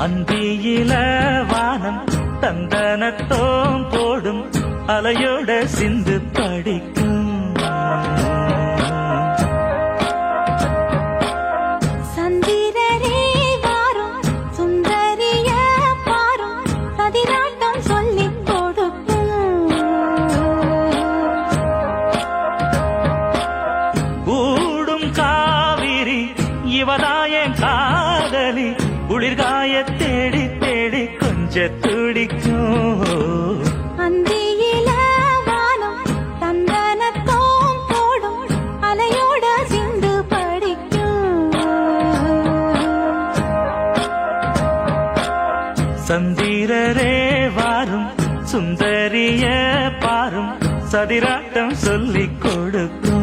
அந்தியில வானம் தந்தனத்தோம் போடும் அலையோட சிந்து படிக்கும். சந்திரரே வாரும் சுந்தரிய பாரும் பதினாட்டம் சொல்லிக் கொடுக்கும். கூடும் காவிரி இவதாயன் காதலி குளிர்காய தேடி தேடி கொஞ்ச துடிக்கும். அந்தியில வானம் தந்தனத்தோம் போடும் அலையோட சிந்து படிக்கும். சந்திரரே வாரும் சுந்தரிய பாரும் சதிராட்டம் சொல்லிக் கொடுக்கும்.